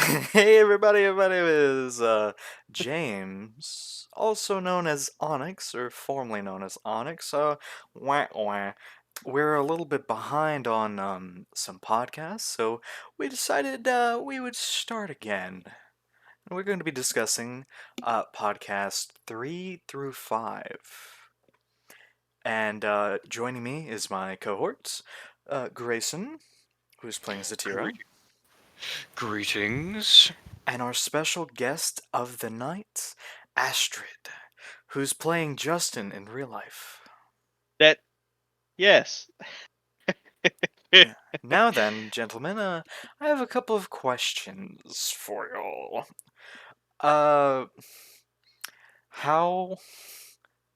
Hey everybody, my name is James, also known as Onyx, or formerly known as Onyx. Wah, wah. We're a little bit behind on some podcasts, so we decided we would start again. And we're going to be discussing podcast 3 through 5. And joining me is my cohorts, Grayson, who's playing Zatira. Greet- Greetings. And our special guest of the night, Astrid, who's playing Justin in real life. That yes. Yeah. Now then, gentlemen, I have a couple of questions for y'all. Uh, how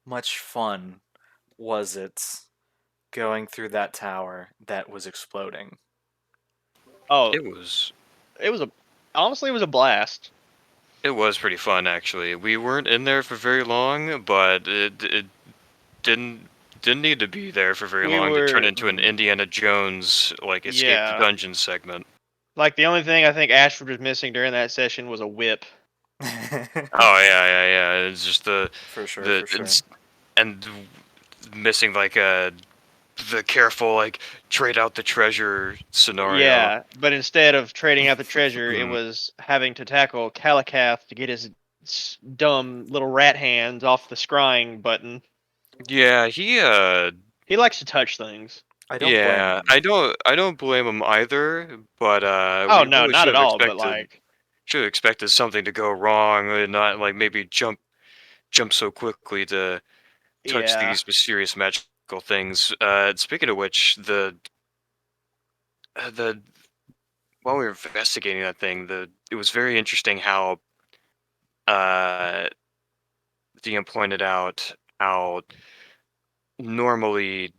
much fun was it going through that tower that was exploding? Oh, It was it was a honestly it was a blast. it was pretty fun actually. We weren't in there for very long, but it didn't didn't need to be there for very We long to turn were into an Indiana Jones like escape the yeah. dungeon segment. Like the only thing I think Ashford was missing during that session was a whip. Oh yeah. It's just For sure, the for sure. and missing like the careful like trade out the treasure scenario. Yeah, but instead of trading out the treasure, it Mm. was having to tackle Calicath to get his dumb little rat hands off the scrying button. Yeah, He likes to touch things. I don't blame yeah, him. I don't blame him either, but Oh we no, really not should at have all. But expected like, something to go wrong and not like maybe jump so quickly to touch yeah, these mysterious magical things. Speaking of which, the while we were investigating that thing, the it was very interesting how uh DM pointed out how normally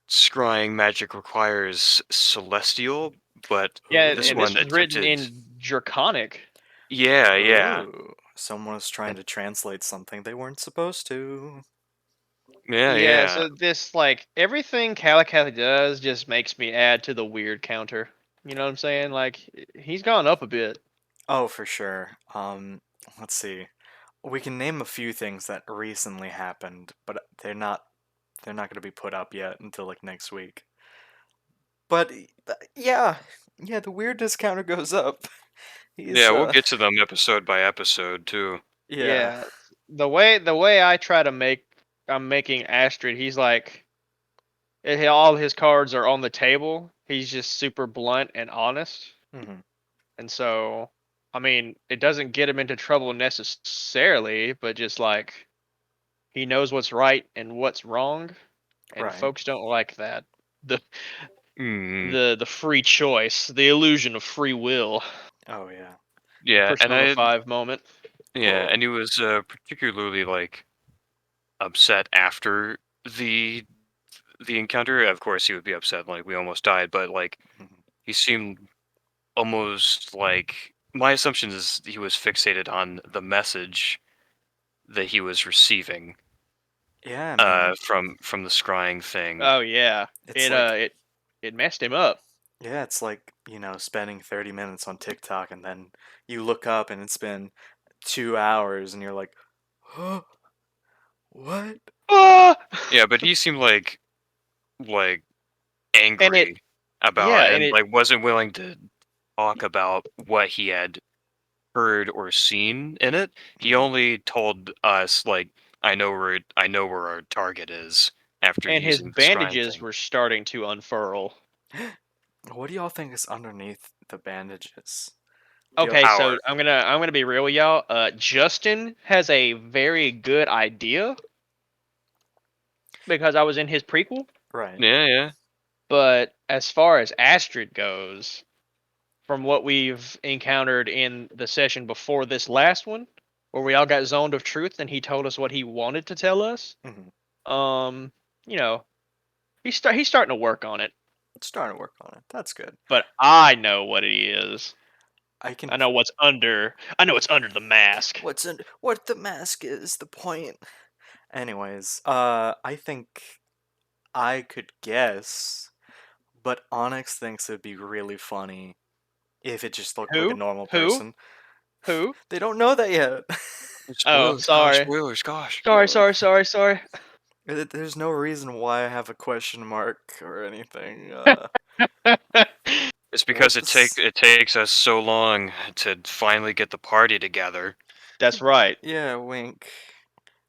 scrying magic requires celestial, but yeah, this and this one Ooh. was written attempted. in Draconic. Yeah. Ooh. Someone was trying to translate something they weren't supposed to. Yeah, Yeah. so this like everything Calicath does just makes me add to the weird counter. You know what I'm saying? Like he's gone up a bit. Oh, for sure. Let's see. We can name a few things that recently happened, but they're not going to be put up yet until like next week. But yeah, the weird discounter goes up. He's Yeah, we'll get to them episode by episode too. yeah. Yeah, the way I try to make I'm making Astrid. He's like all his cards are on the table. He's just super blunt and honest, Hmm. and so I mean it doesn't get him into trouble necessarily, but just like he knows what's right and what's wrong, and Right. folks don't like that. The Mm, the free choice, the illusion of free will. Oh yeah. yeah, and Persona 5 moment. and he was particularly like upset after the the encounter. Of course, he would be upset like we almost died, but like Mhm. he seemed almost like my assumption is he was fixated on the message that he was receiving Yeah, I mean, from the scrying thing. Oh yeah. it's It like it messed him up. yeah, it's like, spending 30 minutes on TikTok and then you look up and it's been 2 hours and you're like, "Huh? What?" Ah! Yeah, but he seemed like And it angry about yeah, it and and it like wasn't willing to talk about what he had heard or seen in it. He Mhm. only told us like I know where our target is after and his using the scrying bandages thing. were starting to unfurl. What do y'all think is underneath the bandages? Do y'all Okay, so Power. I'm gonna be real with y'all. Justin has a very good idea because I was in his prequel. Right. Yeah. But as far as Astrid goes, from what we've encountered in the session before this last one, where we all got zoned of truth and he told us what he wanted to tell us, Hmm. um, you know, he's starting to work on it. Starting to work on it. That's good. But I know what it is. I can. I know what's under. I know what's under the mask. What the mask is the point. Anyways, I think I could guess, but Onyx thinks it'd be really funny if it just looked like a Who? normal Who? person. Who? They don't know that yet. Oh, Spoilers, gosh, sorry. spoilers, gosh. Sorry, sorry, sorry, sorry. There's no reason why I have a question mark or anything. It's because Whoops. it takes us so long to finally get the party together. That's right. Yeah, wink.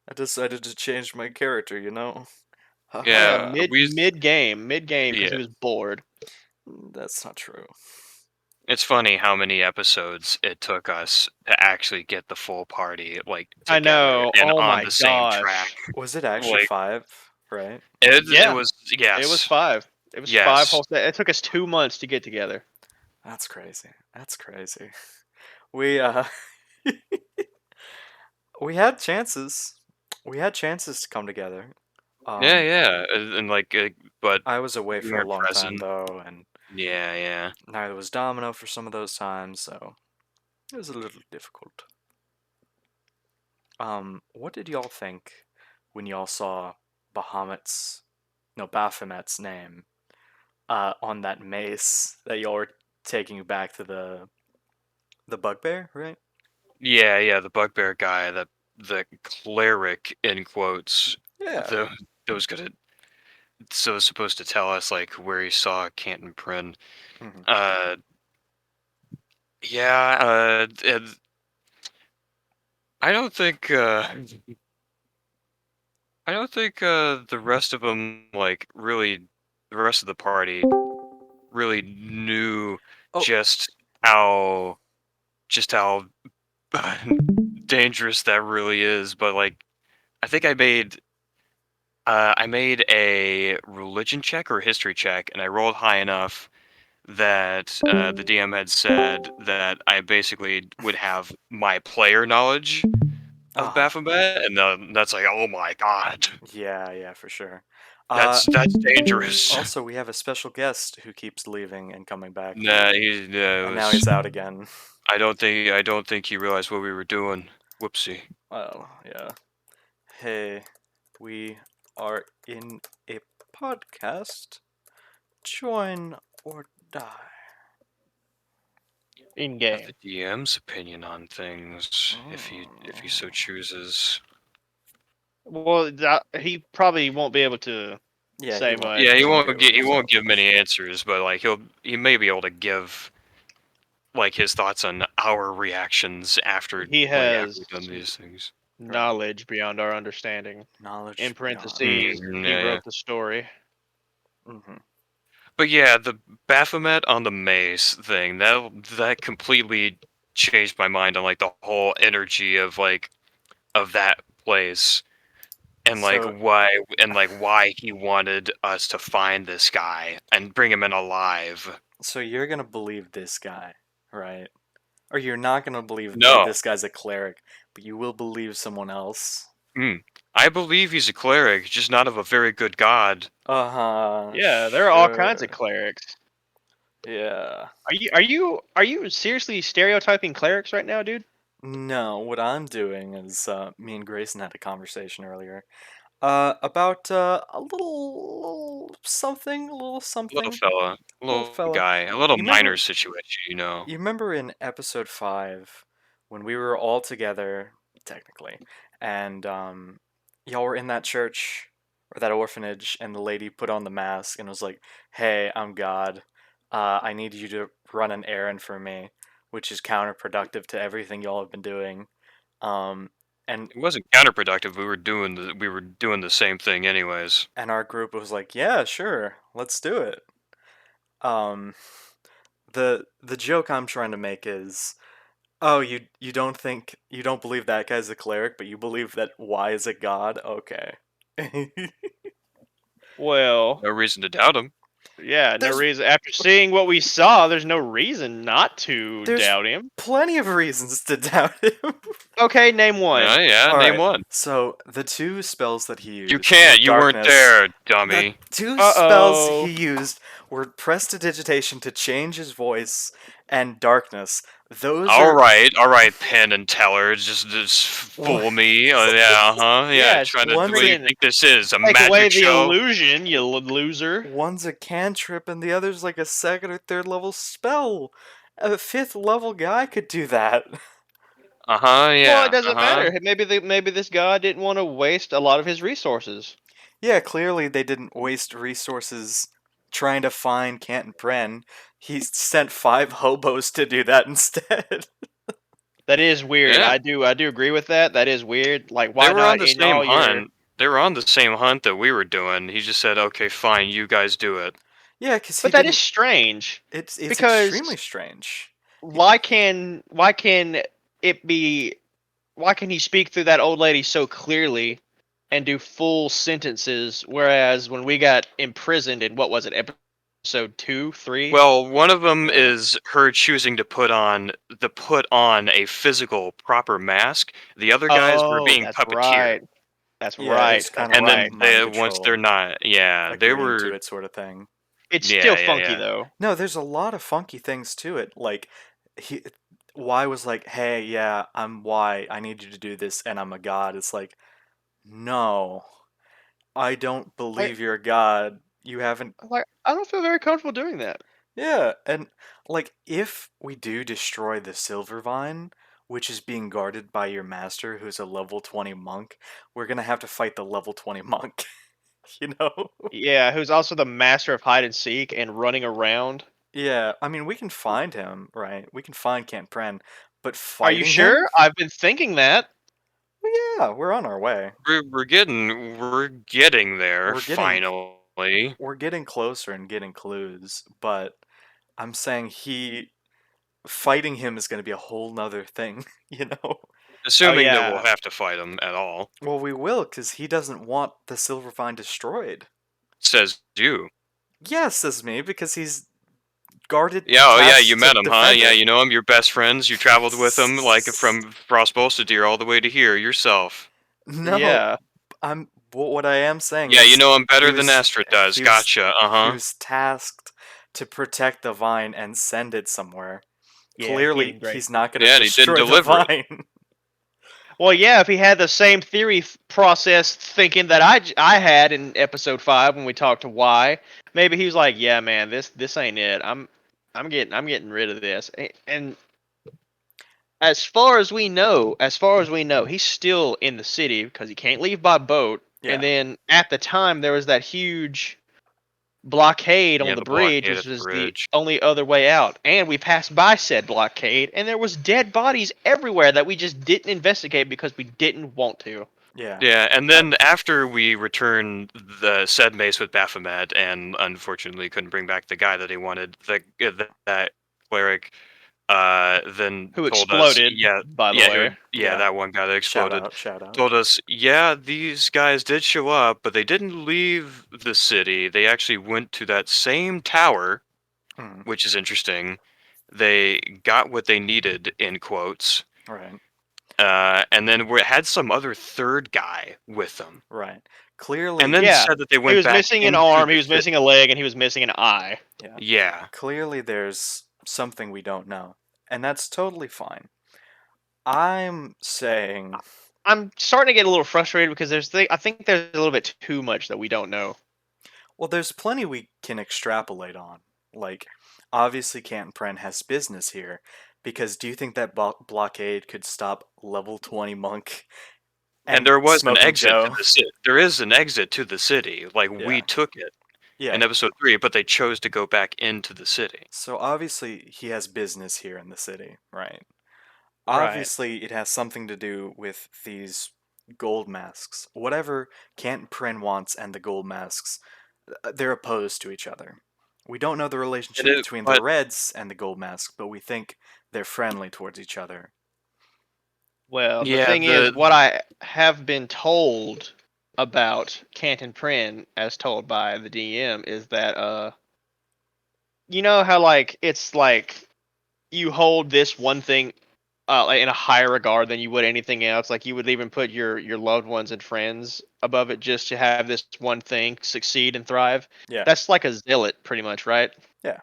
I decided to change my character, you know? Oh yeah, Yeah, Haha. mid game because he yeah. was bored. That's not true. It's funny how many episodes it took us to actually get the full party like I together know. and Oh on my the same track. gosh. Was it actually Like 5, right? it Yeah, was it was yes. 5. It was 5 Yes. whole It took us 2 months to get together. That's crazy. That's crazy. We we had chances. We had chances to come together. Yeah, Um yeah. And like but I was away we for a weren't long time present. though, and Yeah, yeah. neither was Domino for some of those times, so it was a little difficult. What did y'all think when y'all saw Baphomet's name on that mace that y'all were taking back to the bugbear, right? Yeah, yeah, the bugbear guy, the cleric in quotes, Yeah. the that was gonna so supposed to tell us like where he saw Canton Prin. Hmm. Uh yeah, I don't think I don't think the rest of them like really the rest of the party really knew Oh, just how how dangerous that really is, but like I think I made a religion check or history check, and I rolled high enough that the DM had said that I basically would have my player knowledge of uh-huh. Baphomet, and that's like, oh my god, Yeah, yeah, for sure. Uh, that's dangerous. Also, we have a special guest who keeps leaving and coming back, Nah, he and now was. he's out again. I don't think he realized what we were doing. Whoopsie. Well, yeah. Hey, we are in a podcast. Join or die. In Have game. the DM's opinion on things if he so Mm. chooses. Well, he probably won't be able to Yeah, say Yeah, much. he won't be able to he give won't so give much. many answers, but like he may be able to give like his thoughts on our reactions He after has we've done these things. Right. knowledge beyond our understanding. In Knowledge beyond parentheses, Yeah, he yeah. wrote the story. understanding. But yeah, the Baphomet on the mace thing that completely changed my mind on like the whole energy of that place So, and like why he wanted us to find this guy and bring him in alive. so you're gonna believe this guy, right? Or you're not gonna believe that No. this guy's a cleric, but you will believe someone else. Mm. I believe he's a cleric, just not of a very good god. Uh-huh, Yeah, there are all kinds of sure. clerics. Yeah. Are you seriously stereotyping clerics right now, dude? No, what I'm doing is, me and Grayson had a conversation earlier. About a little Little something, fella, little little fella. guy, a little You minor remember? situation, you know. You remember in episode 5 when we were all together, technically, and y'all were in that church or that orphanage, and the lady put on the mask and was like, "Hey, I'm God. I need you to run an errand for me," which is counterproductive to everything y'all have been doing. Um, and It wasn't counterproductive. We were doing the same thing anyways. and our group was like, "Yeah, sure, let's do it." Um, the joke I'm trying to make is, oh, you don't believe that guy's a cleric, but you believe that Y is a god? Okay. Well, No reason to doubt him. yeah, no there's reason. After seeing what we saw, there's no reason not to there's doubt him. plenty of reasons to doubt him. Okay, name one. Yeah, All name right. one. So the two spells that he You used were can't. You weren't darkness. there, The dummy. two Uh spells he oh. used were prestidigitation to change his voice and darkness. Those are All right, Penn and Teller, just fool me. Yeah, huh? Yeah, Yes, trying to. What do you freaking think this is? A take away magic the show? illusion, you loser. one's a cantrip and the other's like a second or third level spell. A fifth level guy could do that. Uh-huh, Well, it yeah, doesn't uh-huh. matter. Maybe this guy didn't want to waste a lot of his resources. Yeah, clearly they didn't waste resources trying to find Canton Pren. He sent 5 hobos to do that instead. That is weird. Yeah. I do agree with that. That is weird. Like, They why were on not the in same all your? hunt. They were on the same hunt that we were doing. He just said, "Okay, fine, you guys do it." Yeah, because he But that is didn't. strange It's extremely because strange. He, why can it be? Why can he speak through that old lady so clearly and do full sentences, whereas when we got imprisoned in what was it, episode two, three? Well, one of them yeah, is her choosing to put on a physical proper mask. The other guys were Oh, being that's puppeteered. right. That's yeah, right. it's kind That's of And like right. then mind they once they're control, not, yeah, they agreeing to were, it, sort of thing. It's still yeah, yeah, funky yeah. though. No, there's a lot of funky things to it. Like, he, Y was like, "Hey, yeah, I'm Y. I need you to do this, and I'm a god." It's like, no, I don't Like, believe you're a god. You haven't. I don't feel very comfortable doing that. Yeah, and like, if we do destroy the Silver Vine, which is being guarded by your master, who's a level 20 monk, we're gonna have to fight the level 20 monk. You know? Yeah, who's also the master of hide and seek and running around. Yeah, I mean, we can find him, right? We can find Kent Pren, but Are you fighting him? sure? I've been thinking that. Well, yeah, we're on our way. We're getting there We're getting finally. we're getting closer and getting clues, but I'm saying he fighting him is going to be a whole nother thing, you know? Oh Assuming that we'll yeah. have to fight him at all, Well, we will, because he doesn't want the Silver Vine destroyed. says you. Yes, says me, because he's guarded, Yeah, oh yeah, you tasked to met him, huh? defend Yeah, it. you know him, you're best friends, you traveled with him, like, from Frostbolster all the way to here yourself. No, Yeah. what I am saying Yeah, you is know him he better than was Astrid does, he was gotcha, he uh-huh. was tasked to protect the vine and send it somewhere. Yeah, Clearly, getting great. he's not going to Yeah, and he didn't destroy the deliver it. vine. Well, yeah, if he had the same theory process thinking that I had in episode 5 when we talked to Y, maybe he was like, "Yeah, man, this ain't it. I'm getting rid of this." And as far as we know, he's still in the city because he can't leave by boat. And Yeah, then at the time there was that huge blockade on Yeah, the the bridge, blockade which at the was the bridge. only other way out. And we passed by said blockade, and there was dead bodies everywhere that we just didn't investigate because we didn't want to. yeah, Yeah, and I, then after we returned the said mace with Baphomet, and unfortunately couldn't bring back the guy that he wanted, that cleric, then Who told us, exploded, yeah, by the yeah, way. yeah, yeah. that one guy that Shout exploded, out, shout out. told us, yeah, these guys did show up, but they didn't leave the city. They actually went to that same tower, Mm, which is interesting. They got what they needed, in quotes, right, and then we had some other third guy with them, right. and Clearly, then Yeah. said that they He went was back missing an into arm, the he was missing city. a leg, and he was missing an eye. yeah. Yeah, Clearly, there's something we don't know, and that's totally fine. I'm saying, I'm starting to get a little frustrated because I think there's a little bit too much that we don't know. well, there's plenty we can extrapolate on. Like, obviously, Canton Pren has business here, because do you think that blockade could stop level 20 monk and and there was an Smoking exit to Joe? the city. There is an exit to the city. Like we Yeah, took it yeah. in episode 3, but they chose to go back into the city. So obviously, he has business here in the city, right? Right. Obviously, it has something to do with these gold masks. Whatever Canton Pren wants and the gold masks, they're opposed to each other. We don't know the And relationship it, between the but Reds and the gold masks, but we think they're friendly towards each other. Well, the yeah, thing is, the what I have been told about Canton Prin, as told by the DM, is that you know how like it's like you hold this one thing like in a higher regard than you would anything else. Like you would even put your loved ones and friends above it just to have this one thing succeed and thrive. Yeah, That's like a zealot, pretty much, right? yeah,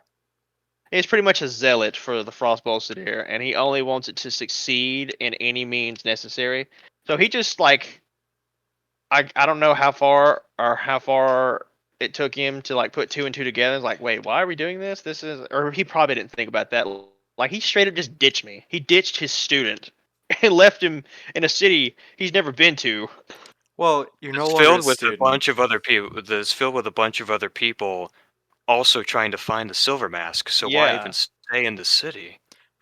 He's pretty much a zealot for the Frostbolt here, and he only wants it to succeed in any means necessary. So he just like I don't know how far it took him to like put two and two together. It's like, wait, why are we doing this? This is, or he probably didn't think about that Like he straight up just ditched me. He ditched his student and left him in a city he's never been to. Well, you're no It's longer a filled with a student. bunch of other people. It's filled with a bunch of other people also trying to find the silver mask. So why even Yeah. stay in the city?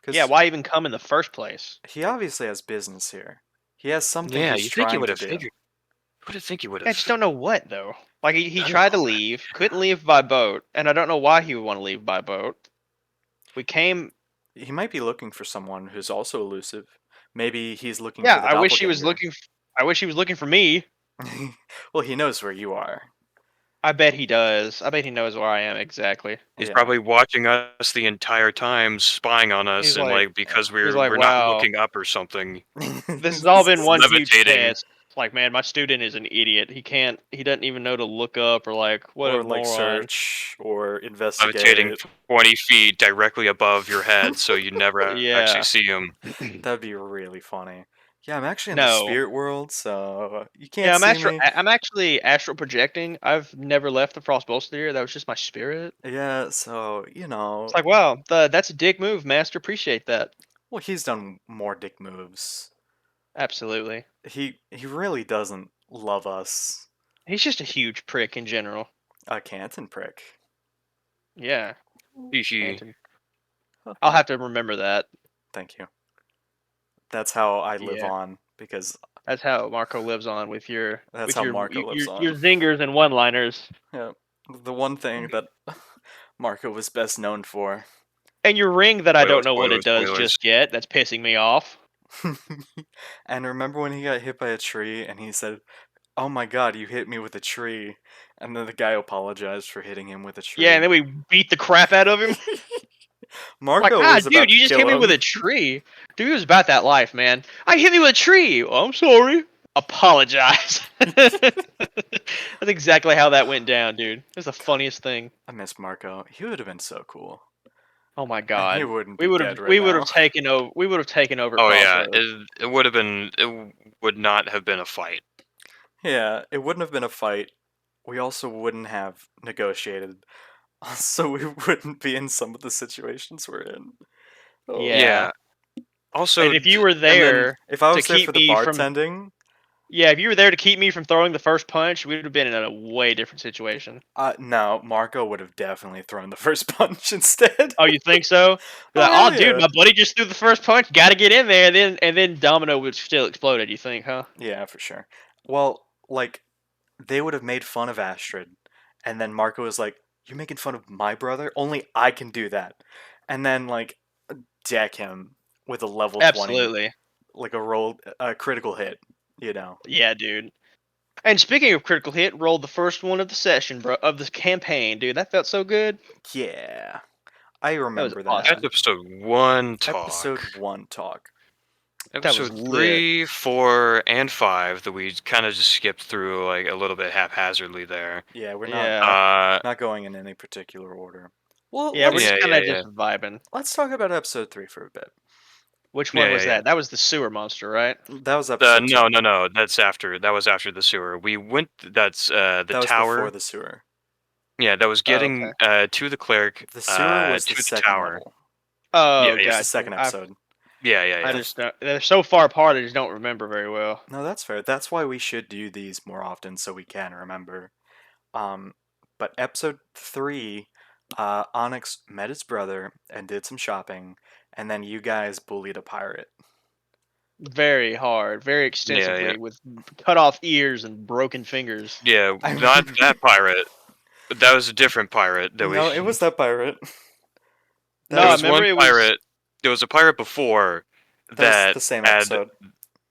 Yeah, Because why even come in the first place? he obviously has business here. He has something Yeah, he's you think you trying would to have do. figured. Would have think you would Yeah, I just have. don't know what though. Like he I don't tried to know, man. leave, couldn't leave by boat, and I don't know why he would want to leave by boat. We came. He might be looking for someone who's also elusive. Maybe he's looking Yeah, for the I wish he was doppelganger. looking. I wish he was looking for me. Well, he knows where you are. I bet he does. I bet he knows where I am exactly. He's Yeah. probably watching us the entire time, spying on us, He's and like, like because he's we're like, we're not wow, looking up or something, this has all been he's one huge levitating, test. Like, man, my student is an idiot. He doesn't even know to look up or like, what a or like moron. search or levitating investigate. 20 feet directly above your head, so you never actually Yeah. see him. That'd be really funny. Yeah, I'm actually in the No. spirit world, so you can't Yeah, see me. I'm actually astral projecting. I've never left the Frost Bolt Sphere. That was just my spirit. Yeah, so, It's like, wow, that's a dick move, Master. Appreciate that. well, he's done more dick moves. Absolutely. He really doesn't love us. He's just a huge prick in general. A Canton prick. Yeah, He Canton. Huh, I'll have to remember that. thank you. That's how I live Yeah, on because that's how Marco lives on that's how Marco lives your on. zingers and one-liners Yeah, the one thing that Marco was best known for. and your ring that I don't spoilers, know what it spoilers, does spoilers. just yet. That's pissing me off. And remember when he got hit by a tree and he said, "Oh my god, you hit me with a tree." And then the guy apologized for hitting him with a Yeah, and tree. then we beat the crap out of him. Like, Marco ah, was dude, about to you just hit kill me with him. a tree. Dude, he was about that life, man. I hit me with a tree. Oh, I'm sorry. Apologize. That's exactly how that went down, dude. It was the funniest thing. I miss Marco. He would have been so cool. Oh my And he god. wouldn't be dead right We would have now. taken over we would have taken over Oh yeah, Crossroads. it would have been. Would not have been a fight. Yeah, it wouldn't have been a fight. We also wouldn't have negotiated. So we wouldn't be in some of the situations we're in. Oh. Yeah. Yeah. Also, And if you were And then there if I to was there for keep the me from bartending, yeah, if you were there to keep me from throwing the first punch, we would have been in a way different situation. no, Marco would have definitely thrown the first punch instead. Oh, you think so? Be Oh like, oh, hell dude, yeah. my buddy just threw the first punch. Got to get in there, and then Domino would still exploded. You think, huh? Yeah, for sure. Well, like they would have made fun of Astrid, and then Marco was like, "You're making fun of my brother? Only I can do that." And then like deck him with a level 20, Absolutely. like a critical hit, you know. Yeah, dude. And speaking of critical hit, rolled the first one of the session, bro, of the campaign, dude. That felt so good. Yeah, I That was remember that's that. awesome. episode one talk. Episode 1 talk. That was Episode lit. 3, 4, and 5 that we kind of just skipped through like a little bit haphazardly there. Yeah, we're not Yeah. Uh, not going in any particular order. Well, Yeah, we're let's yeah, just kind yeah, of yeah. just vibing. let's talk about episode 3 for a bit. Which one Yeah, was yeah, yeah. that? That was the sewer monster, right? That was episode 2. No, no, no. That's after. That was after the sewer. We went. That's the That was before tower. the sewer. Yeah, that was Oh, getting okay. to the cleric. The sewer was the To the second tower. level. Yeah, Oh, It was yeah, the gotcha. second episode. yeah, yeah, I yeah. just don't, they're so far apart. I just don't remember very well. No, that's fair. That's why we should do these more often so we can remember. Um, but episode 3, Onyx met his brother and did some shopping, and then you guys bullied a pirate. Very hard, very Yeah, yeah, extensively, with cut off ears and broken fingers. yeah. I Not remember. that pirate, but that was a different pirate that we. No, it was that pirate. No, That There I was was one remember it was pirate. There was a pirate before that the same had. episode.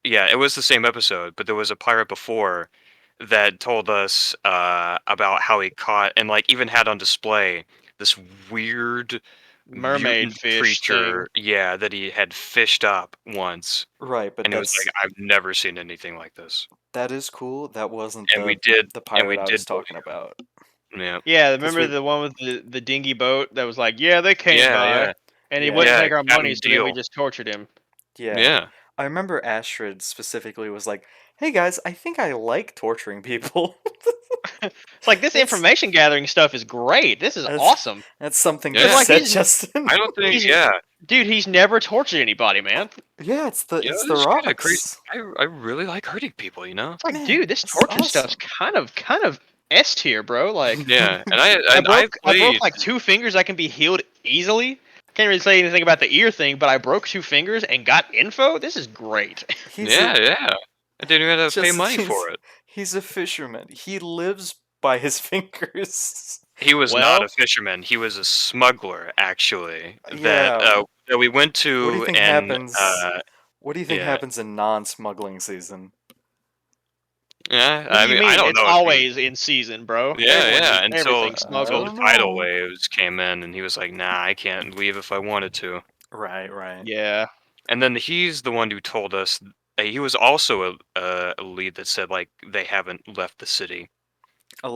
Yeah, it was the same episode, but there was a pirate before that told us about how he caught and like even had on display this weird mermaid mutant fish thing. creature. Yeah, that he had fished up once, Right, but and it was like that's I've never seen anything like this. that is cool. That wasn't And we the did, the and pirate we I did was bully talking about. him. Yeah, Yeah, Cuz remember we the one with the dingy boat that was like, yeah, they came yeah, by, yeah, and he yeah, wouldn't yeah. take our money, Captain so then we Deal. just tortured him. yeah. Yeah, I remember Astrid specifically was like, "Hey guys, I think I like torturing people." It's like this That's information gathering stuff is great. This is that's awesome. that's something you Cause Yeah, like said, Justin. I don't think. he's Yeah, dude, he's never tortured anybody, man. Yeah, it's the you know, it's the this is kind of crazy. rocks. I really like hurting people. You know. It's like, Man, dude, this this is torture stuff's awesome. kind of S tier, bro. Like, Yeah, I've I broke played. like 2 fingers. I can be healed easily. Can't really say anything about the ear thing, but I broke 2 fingers and got info. This is great. He's a Yeah, yeah. I didn't even have to pay just money for it. he's a fisherman. He lives by his fingers. He was not Well, a fisherman. He was a smuggler, actually. Yeah. That we went What do you to, think and happens? What do you think yeah, happens in non-smuggling season? yeah. what do I you mean, I mean? don't It's know if he. always in season, bro. Yeah, Everyone yeah. needs everything I Until smuggled. the don't tidal know. waves came in, and he was like, "Nah, I can't leave if I wanted to." Right, right. Yeah, And then he's the one who told us. He was also a lead that said like they haven't left the city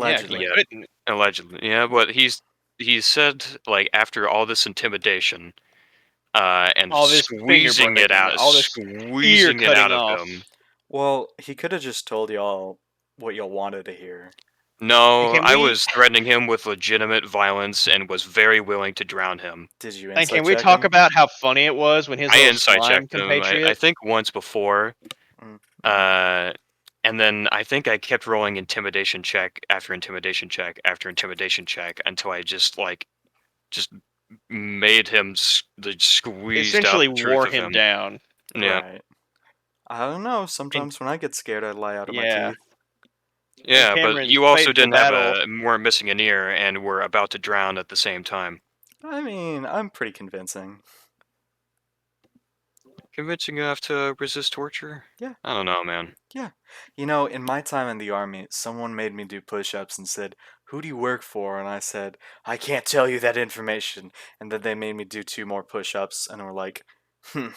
yeah, because Allegedly. they yet, couldn't. allegedly. Yeah, but he said like after all this intimidation, and All this finger breaking, all this ear squeezing it cutting out of off. him. Well, he could have just told y'all what y'all wanted to hear. And No, can I we was threatening him with legitimate violence and was very willing to drown him. Did you and insight can we check talk him? about how funny it was when his I little insight slime checked him. I compatriot? think once before, Mm, mm. uh, and then I think I kept rolling intimidation check after intimidation check after intimidation check until I just made him squeezed out Essentially the truth wore of him him. down. Yeah, Right. I don't know. And Sometimes when I get scared, I lie out of my yeah, teeth. in yeah, but Cameron's you also fateful didn't have battle. weren't missing an ear and were about to drown at the same time. I mean, I'm pretty convincing. Convincing enough to resist torture? Yeah, I don't know, man. yeah. You know, in my time in the army, someone made me do push-ups and said, "Who do you work for?" And I said, "I can't tell you that information." And then they made me do 2 more push-ups and were like, "Hmm,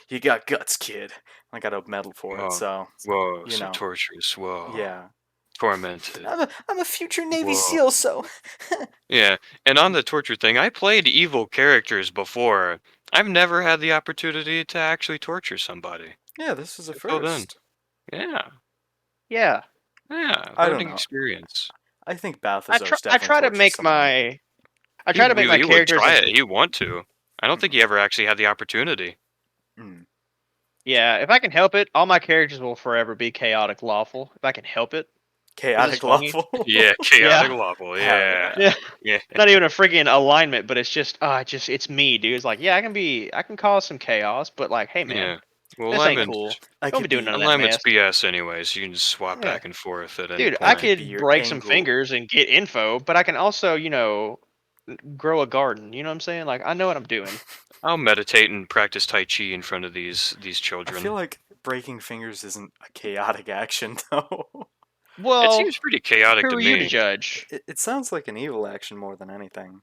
you got guts, kid." I got a medal for it, Whoa, so, whoa, you so know, torturous. Whoa, yeah. tormented. I'm a future Navy Whoa. SEAL, so Yeah, and on the torture thing, I played evil characters before. I've never had the opportunity to actually torture somebody yeah, this is a until then. first. Yeah, Yeah, yeah, I don't learning know. experience. I think I try Balthazar's I definitely try to tortured make someone. my I try to make my He would characters try as it. He'd want to. I don't think he ever actually had the opportunity. Mm. yeah. If I can help it, all my characters will forever be chaotic lawful. If I can help it, because it's Chaotic funny. lawful. Yeah, Yeah, chaotic lawful. Hell Yeah, yeah. yeah. yeah, Not even a freaking alignment, but it's just it's me, dude. It's like, yeah, I can cause some chaos, but like, hey, man, yeah. Well, this ain't cool. I Don't be could doing none of be that alignment's mess. BS anyways. You can just swap Yeah, back and forth at any dude, I I point. could be could your break some angle. fingers and get info, but I can also, grow a garden. You know what I'm saying? Like, I know what I'm doing. I'll meditate and practice Tai Chi in front of these I feel children. like breaking fingers isn't a chaotic action though. It Well, seems pretty chaotic who to are you to me. judge? It sounds like an evil action more than anything.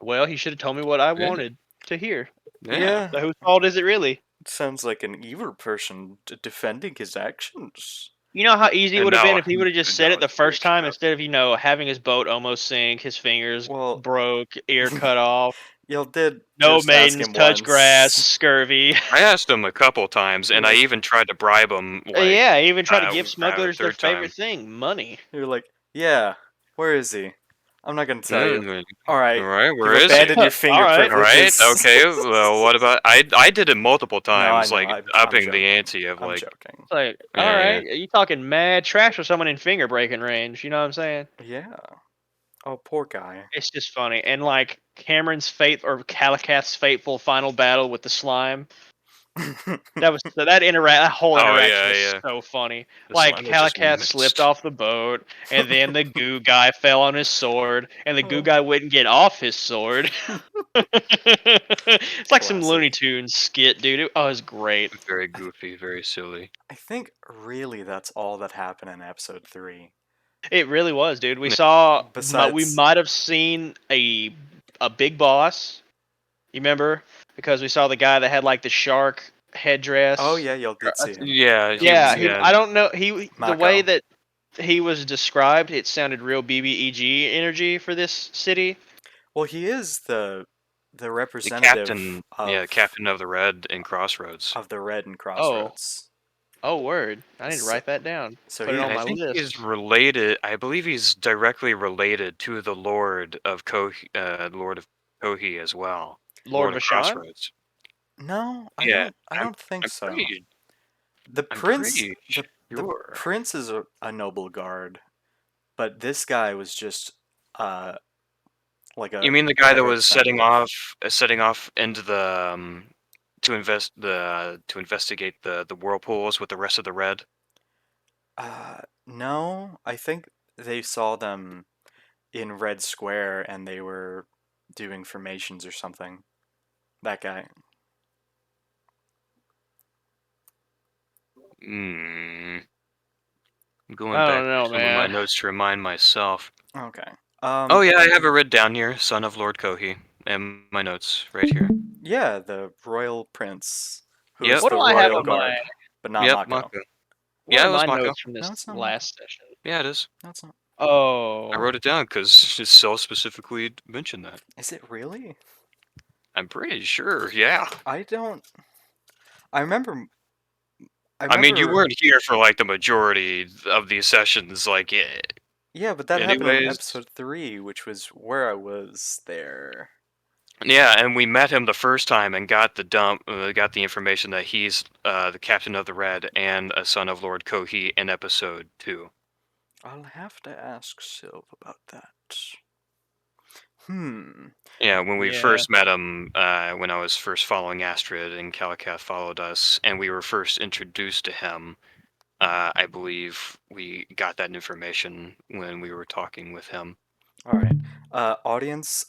Well, he should have told me what I Yeah, wanted to hear. yeah. Yeah, So whose fault is it really? it sounds like an evil person defending his actions. You know how easy it And would have been now, if he would have just said now it the it's very first time chaotic. instead of, having his boat almost sink, his fingers Well, broke, ear cut off, y'all did no just ask maidens him touch grass, once. scurvy. I asked him a couple times, You're and I like, even tried to bribe him, like, Yeah, even try to uh, give a smugglers their third favorite time. thing, money. you're like, yeah. Where is he? I'm not gonna tell you. Mm, All all right, right, you've where is he? abandoned your All finger right. All right, privileges. okay. Well, what about I did it multiple No, I times, know. like I'm upping the joking. ante of I'm like, joking. It's like, all yeah, yeah. right, you talking mad trash with someone in finger breaking range? You know what I'm saying? Yeah. Oh, poor guy. It's just funny. And like Cameron's fate or Calicath's fateful final battle with the slime. That whole Oh interaction yeah, was yeah. so funny. The Like slime was just Calicath slipped minced. off the boat, and then the goo guy fell on his sword, and the goo Oh, guy wouldn't get off his sword. It's like some Looney classic. Tunes skit, dude. Oh, it's great. Very goofy, very silly. I think really that's all that happened in episode 3. It really was, dude. Yeah. We Besides, might have seen a big boss. You remember? Because we saw the guy that had like the shark oh headdress. yeah, y'all did see him. Yeah, Yeah, yeah. I don't know. The way Mako. that he was described, it sounded real BBEG energy for this city. Well, he is the The representative captain, yeah, captain of the Red in Crossroads. of the Red in Oh, Crossroads. oh, word! I need to So, write that down. so Put it he on And I my think he's list. related. I believe he's directly related to the Lord of Kohi as well. Lord Lord of Vashon? Crossroads. no, I Yeah, don't. I I'm don't think I'm so. pretty The I'm prince, pretty the sure. prince is a noble guard, but this guy was just uh like You a mean the guy red that was representative. setting off into the to investigate the whirlpools with the rest of the red? No, I think they saw them in Red Square and they were doing formations or something. That guy. Hmm. I'm going I back don't through know, some of my man. notes to remind myself. Okay. Oh yeah, I have it written down here. Son of Lord Kohi, and my notes right here. Yeah, the royal prince, who is Yep, What the do I have royal on my guard, but not yep, Mako. Mako. What Yeah, are it was my Mako. notes from No, this it's not Mako. last session? Yeah, it is. No, it's not. I Oh, wrote it down because it so specifically mentioned that. Is it really? I'm pretty sure. Yeah. I don't. I remember. I I mean, you remember. weren't here for like the majority of these sessions, like, Yeah, but that happened in anyways. episode 3, which was where I was there. Yeah, and we met him the first time and got the information that he's the captain of the Red and a son of Lord Kohi in episode 2. I'll have to ask Sylv about that. Hmm. Yeah, when we yeah. first met him, when I was first following Astrid and Calicath followed us, and we were first introduced to him, I believe we got that information when we were talking with him. All right. Audience,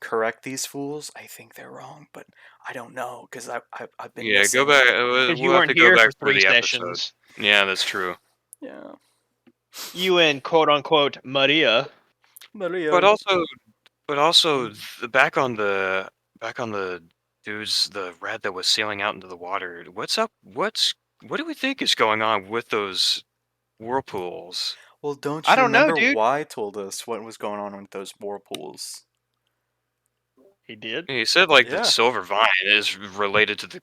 correct these fools. I think they're wrong, but I don't know because I've been Yeah, go missing. back. Because you We'll have weren't to go here back for through three the episode. sessions. Yeah, that's true. Yeah. You and quote unquote Maria. But Maria. also, but also, back on the dudes, the red that was sailing out into the water. What's up? What do we think is going on with those whirlpools? Well, don't I you don't know, remember dude. why told us what was going on with those whirlpools? He did. He said like the Yeah. silver vine is related to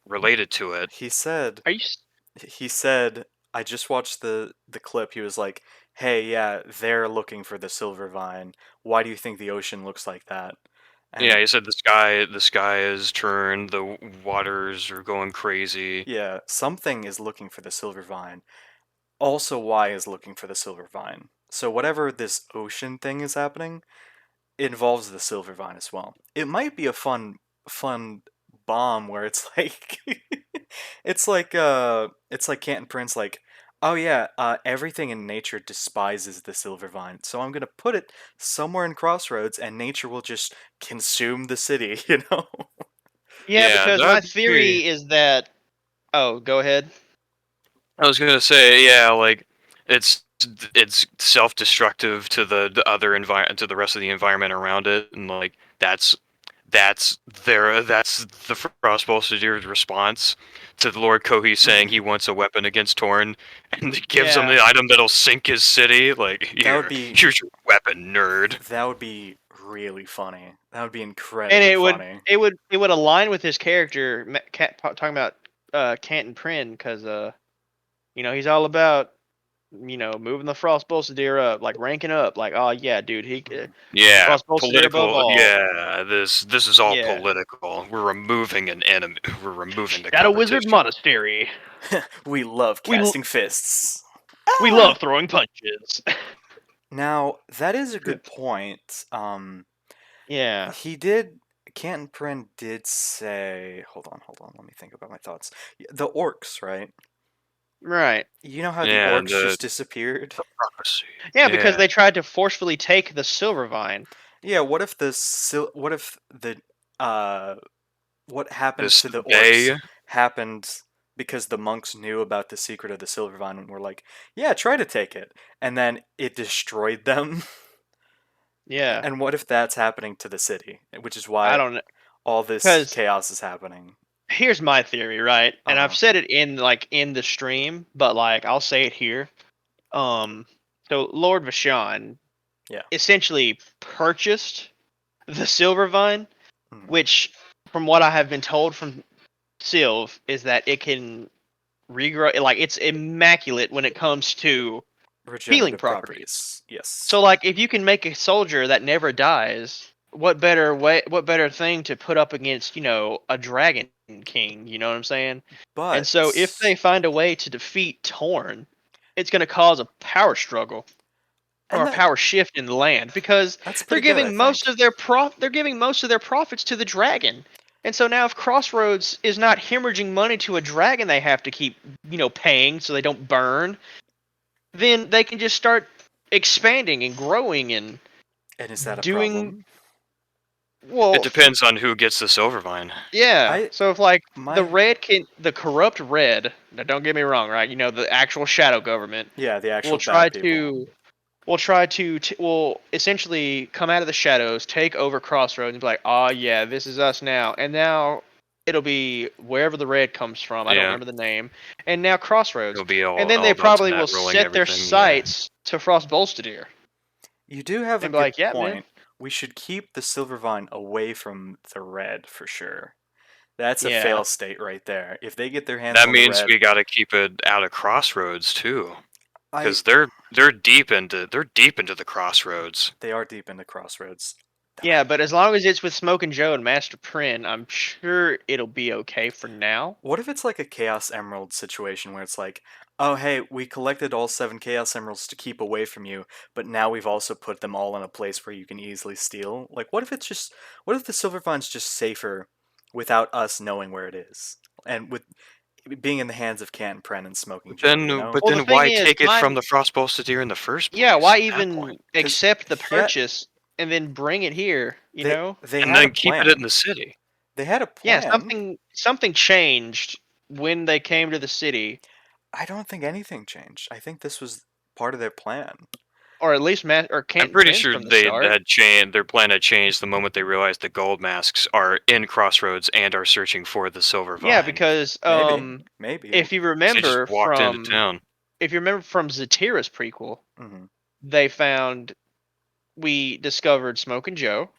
related to it. He said Are you? he said I just watched the clip. He was like, "Hey, yeah, they're looking for the silver vine. Why do you think the ocean looks like that?" Yeah, And he said the sky is turned, the waters are going crazy. yeah, something is looking for the silver vine. Also, Y is looking for the silver vine. So whatever this ocean thing is happening involves the silver vine as well. It might be a fun bomb where it's like it's like Canton Prince like, oh yeah, everything in nature despises the silver vine. So I'm gonna put it somewhere in Crossroads and nature will just consume the city, you know? Yeah, Yeah, because my that'd be. theory is that. Oh, go ahead. I was gonna say, yeah, like it's it's self-destructive to the other environment, to the rest of the environment around it, and like that's the Frostbolster's response to the Lord Kohi saying he wants a weapon against Torn, and it gives him Yeah, the item that'll sink his city. Like That would be here's your weapon, nerd. that would be really funny. That would be and incredibly funny. it would align with his character. Talking about Canton Prin, because he's all about moving the Frost Deer up, like ranking up. Like, oh yeah, dude, he Mhm. Yeah, Frost Deer above political. all. Yeah, this is all Yeah, political. We're removing an enemy. We're removing the Shadow Wizard competition. Monastery. We love We l- casting fists. we Ah! love throwing punches. Now, that is a good point. Yeah, He did. Canton Prin did say. Hold on. Let me think about my thoughts. The orcs, right? right. You know how the Yeah, orcs just disappeared? the prophecy. Yeah, because Yeah, they tried to forcefully take the silver vine. Yeah. What if the uh what happened this to the orcs they. happened because the monks knew about the secret of the silver vine and were like, yeah, try to take it, and then it destroyed them. Yeah, And what if that's happening to the city, which is I why don't know. all this Because chaos is happening? here's my theory, right? Uh And I've huh. said it in the stream, but like I'll say it here. Um, so Lord Vashon Yeah. essentially purchased the silver vine Mhm. which, from what I have been told from Sylv, is that it can regrow. Like it's immaculate when it comes to healing Regenerative properties. properties. Yes. So, like, if you can make a soldier that never dies, what better way? What better thing to put up against, a dragon king? You know what I'm saying? And But so, if they find a way to defeat Torn, it's going to cause a power struggle or and a power shift in the land because that's they're pretty good, I giving most think. of their they're giving most of their profits to the dragon. And so now if Crossroads is not hemorrhaging money to a dragon they have to keep, paying so they don't burn, then they can just start expanding and growing and And is that a doing problem? It well. depends on who gets the silver vine. Yeah. I So if like my the corrupt red, now don't get me wrong, right? The actual shadow government Yeah, the will actual try bad people. to will try to will essentially come out of the shadows, take over Crossroads, and be like, "Oh yeah, this is us now." And now it'll be wherever the red comes from. I don't Yeah, remember the name. And now Crossroads. it'll be And all then all they about probably net will rolling set their everything. Yeah. sights to Frost Bolstedeer You do have a and be good like, "Yeah, man. point. We should keep the Silvervine away from the red for sure. That's a Yeah. fail state right there. If they get their hands That on the means red, we got to keep it out of crossroads too, I because they're deep into the crossroads. they are deep into Crossroads. Yeah, but as long as it's with Smoke and Joe and Master Prin, I'm sure it'll be okay for now." What if it's like a Chaos Emerald situation where it's like, oh hey, we collected all 7 Chaos Emeralds to keep away from you, but now we've also put them all in a place where you can easily steal? Like, what if the Silvervine's just safer without us knowing where it is? And with being in the hands of Cat and Pren and Smoking But Joe, you then, know? but Well, the then, thing why is, take it from the Frostbolster in the first yeah, place? why At that point, even Because accept the purchase and then bring it here, you they know? they and had a then keep it in plan. the city. They had a Yeah, plan. something changed when they came to the city, I don't think anything changed. I think this was part of their plan. or at least or I'm Canton pretty Prince sure from the they start. had changed their plan had changed the moment they realized the gold masks are in crossroads and are searching for the silver Yeah, vine. because Maybe, maybe. if you 'Cause they just remember walked into from town. Zatira's prequel, Hmm. they found we discovered Smoke and Joe,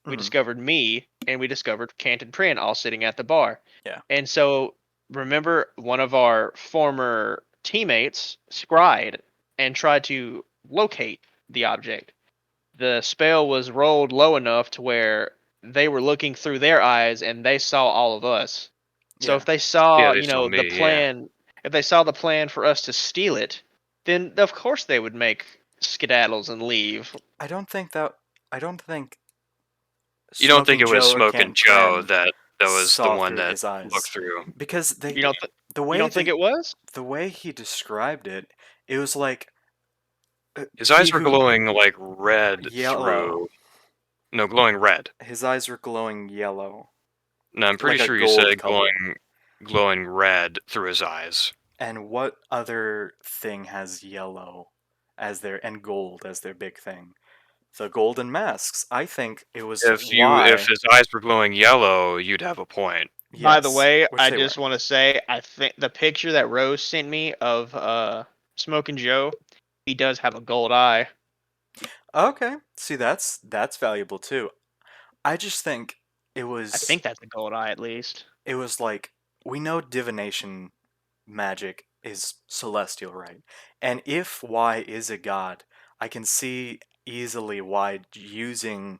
we Hmm. discovered me, and we discovered Canton Prin all sitting at the bar. Yeah, And so, remember, one of our former teammates scryed and tried to locate the object. The spell was rolled low enough to where they were looking through their eyes and they saw all of us. So yeah. if they saw, Yeah, they saw the me. Yeah, plan, if they saw the plan for us to steal it, then of course they would make skedaddles and leave. I don't think that. I don't think you don't think Smoking it was Joe or Smoke Cat and and Joe Pren that was the saw one through that his looked eyes through? because You don't the you way don't think they it was? the way he described it, it was like His he eyes were who glowing like red yellow. through. No, glowing red. His eyes were glowing yellow, No, I'm pretty like a sure you gold said color. glowing red through his eyes. And what other thing has yellow as their and gold as their big thing? The golden masks. I think it was If why. his eyes were glowing yellow, you'd have a point. By the Yes, way, which I they just were. want to say I think the picture that Rose sent me of Smoking Joe, he does have a gold eye. Okay, see that's valuable too. I just think it I was think that's a gold eye at least. it was like we know divination magic is celestial, right? And if Y is a god, I can see easily why using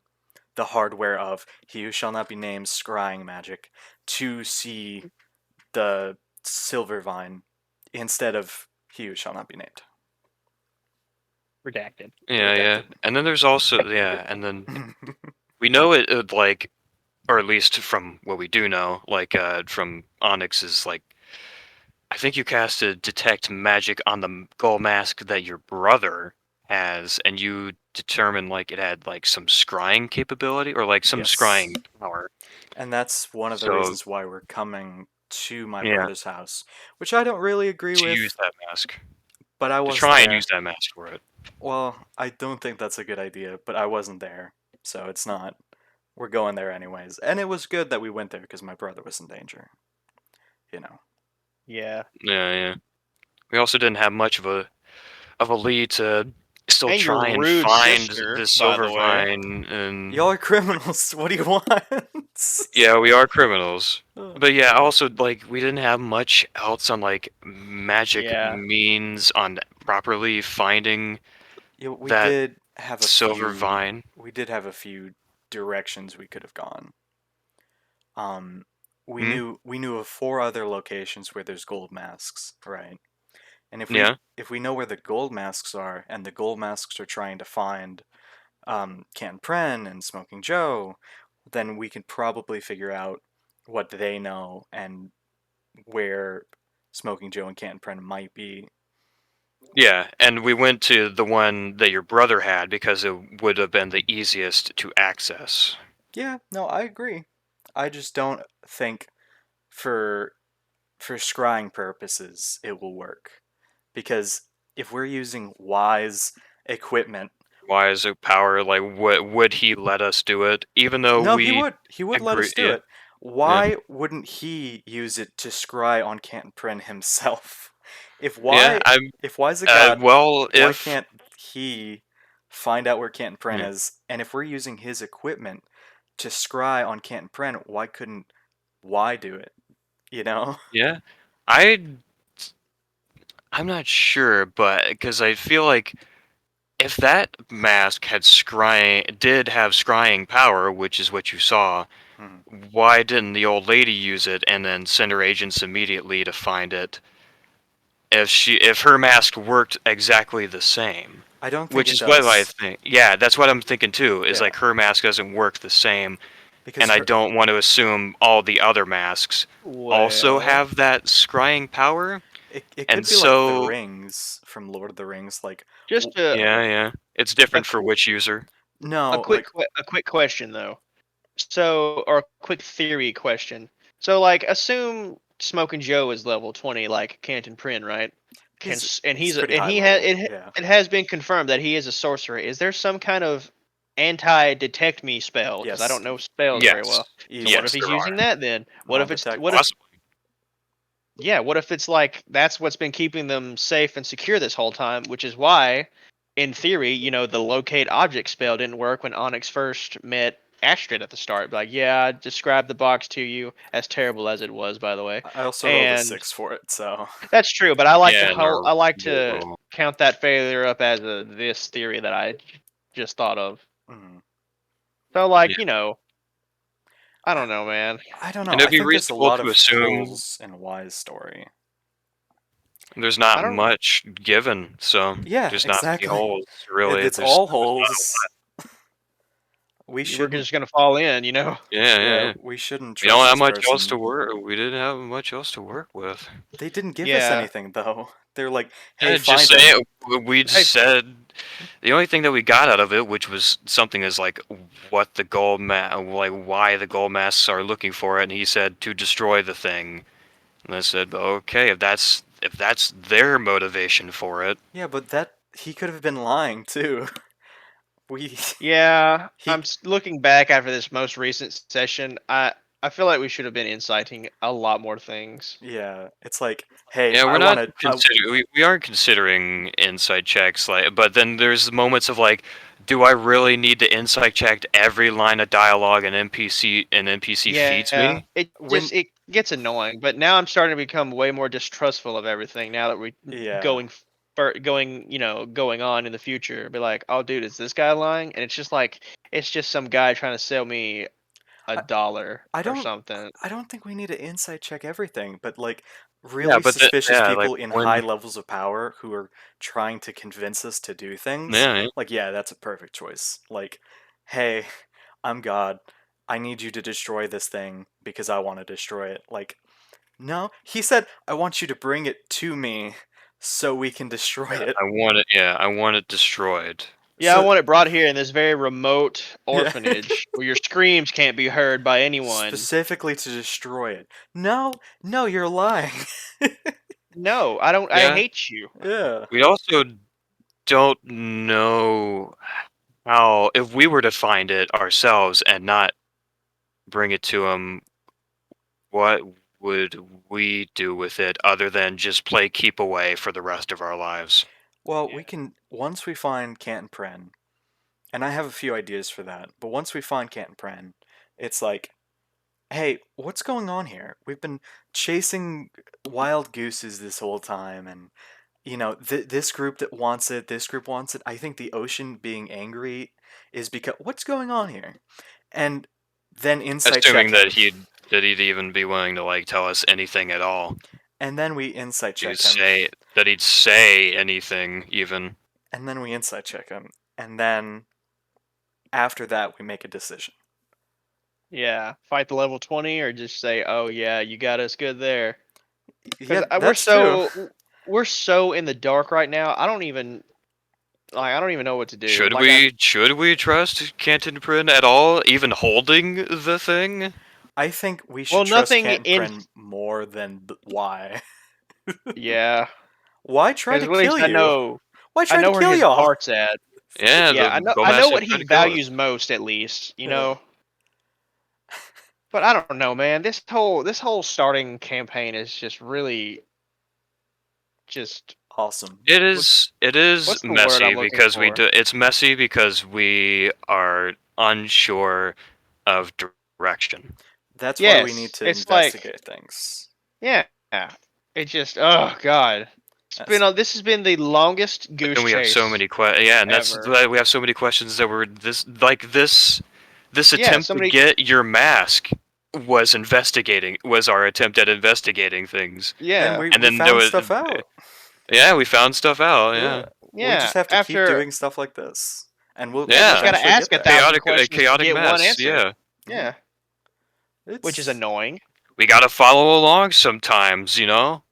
the hardware of he who shall not be named scrying magic to see the silver vine instead of he who shall not be named. Redacted. Yeah, yeah. Redacted. And then there's also and then we know it like, or at least from what we do know, like from Onyx's like, I think you casted detect magic on the gold mask that your brother has, and you determined like it had like some scrying capability or like some scrying Yes. power. And that's one of the So reasons why we're coming to my yeah, brother's house, which I don't really agree to use with, that mask, but I to was try and use there. that mask for it. Well, I don't think that's a good idea, but I wasn't there, so it's not. We're going there anyways. And it was good that we went there because my brother was in danger, you know. Yeah. Yeah, yeah. We also didn't have much of a lead to still And your try and rude find sister, this by silver the way. vine, and Y'all are criminals. What do you want? yeah, we are criminals. Uh, But yeah, also like we didn't have much else on like magic Yeah. means on properly finding yeah, we that did have a silver few. vine. We did have a few directions we could have gone. Um, Hmm? we knew of four other locations where there's gold masks, right? And Yeah, if we know where the gold masks are, and the gold masks are trying to find Ken Pren and Smoking Joe, then we could probably figure out what they know and where Smoking Joe and Ken Pren might be. yeah, and we went to the one that your brother had because it would have been the easiest to access. Yeah, no, I agree. I just don't think for scrying purposes it will work because if we're using wise equipment. Why is it power? Like, what would he let us do it? Even though No, we he would let agree, us do yeah, it. yeah, Why wouldn't he use it to scry on Canton Prin himself? If yeah. why I'm if Y's a god, well, why if can't he find out where Canton Prin yeah, is? And if we're using his equipment to scry on Canton Prin, why couldn't Y do it? You know? yeah, I I'm not sure, but because I feel like if that mask had did have scrying power, which is what you saw, Hmm. why didn't the old lady use it and then send her agents immediately to find it? If her mask worked exactly the same, I don't think which it is what I does. think. Yeah, that's what I'm thinking too. Is Yeah, like her mask doesn't work the same, because and I her don't want to assume all the other masks also Well, have that scrying power. it And could be like the so, rings from Lord of the Rings, like just a yeah, yeah, it's a different for quick which user. no, like a quick question though. So, or a quick theory question. So, like, assume Smoking Joe is level 20, like Canton Prin, right? And he's he's pretty and high he has level. Yeah. it has been confirmed that he is a sorcerer. Is there some kind of anti-detect me spell? Because I Yes. don't know spells very Yes, well. So, what if Easily. yes, he's there are using that then? Non-detect. What if possibly. yeah, what if it's like that's what's been keeping them safe and secure this whole time, which is why, in theory, the locate object spell didn't work when Onyx first met Astrid at the start. Like, yeah, I described the box to you, as terrible as it was, by the way. I also rolled a And 6 for it, so. that's true, but Yeah, in our I like to roll. count that failure up as this theory that I just thought of. Mm. So Yeah, like, I I, don't know, man. I don't and know. it'd I be think there's a reasonable lot to of assume holes in Y's story. there's not I don't much given, so Yeah, there's not many exactly. holes really. It's all holes. We we're shouldn't. just gonna fall in. Yeah, yeah, Yeah, yeah. we shouldn't We don't trust have this much else to person. work. We didn't have much else to work with. They didn't give us Yeah. anything though. They're like, "Hey, Yeah, just find say him." it. We Hey, just said the only thing that we got out of it, which was something is like what the like why the gold masks are looking for it, and he said to destroy the thing. And I said, okay, if that's their motivation for it, Yeah, but that he could have been lying too. We yeah, he looking back after this most recent session. I feel like we should have been inciting a lot more things. yeah, it's like, "Hey, yeah, I we're not want to we aren't considering insight checks like, but then there's moments of like, do I really need to insight check every line of dialogue an NPC feeds Yeah, me? when it gets annoying, but now I'm starting to become way more distrustful of everything. Now that we're yeah. going going on in the future, be like, oh, dude, is this guy lying? And it's just like it's just some guy trying to sell me a I, dollar I or don't something. I don't think we need to insight check everything, but like Yeah, really but the, suspicious yeah, like people in high when levels of power who are trying to convince us to do things, yeah, yeah. like yeah, that's a perfect choice. Like, "Hey, I'm God. I need you to destroy this thing because I want to destroy it." Like, no, he said, "I want you to bring it to me so we can destroy it." I want it destroyed. Yeah, I So, want it brought here in this very remote yeah. orphanage where your screams can't be heard by anyone. Specifically to destroy it. No, no, you're lying. No, I don't. I Yeah, hate you. Yeah. we also don't know how if we were to find it ourselves and not bring it to him, what would we do with it other than just play keep away for the rest of our lives? Well, we Yeah. can once we find Canton Pren, and I have a few ideas for that. But once we find Canton Pren, it's like, hey, what's going on here? We've been chasing wild gooses this whole time, and this group that wants it, this group wants it. I think the ocean being angry is because what's going on here? And then insight check Assuming him, that he'd even be willing to like tell us anything at all. and then we insight You check him, say that he'd say anything even. and then we insight check him, and then after that we make a decision. Yeah. Fight the level 20 or just say, "Oh yeah, you got us good there." Because Yeah, we're that's true. so in the dark right now. I don't even know what to do. Should Like I we trust Canton Prin at all, even holding the thing? I think we should well trust nothing Canton in Pren more than why. yeah. Why try Because to at least kill you? Why I try to know where kill his y'all? heart's at. Yeah, Yeah, the I know Bowmaster what tried he to kill values us. most at least, Yeah. But I don't know, man. This whole starting campaign is just really just Awesome. what's It is what's the word I'm messy looking because we for? do. It's messy because we are unsure of direction. That's why we need Yes, to it's like investigate things. yeah. It just oh god. That's This has been the longest But goose then we have so chase many yeah, and that's ever. why we have so many questions that were this Yeah, attempt to somebody get your mask was our attempt at investigating things. and yeah. we And then there found was stuff out. yeah, we found stuff out, Yeah. yeah. We just Yeah, have to keep after doing stuff like this, and we'll you just Yeah. got to eventually ask get a there. thousand A questions to chaotic get one mess, answer. yeah. Yeah. Yeah, which is It's annoying. We gotta follow along sometimes, you know?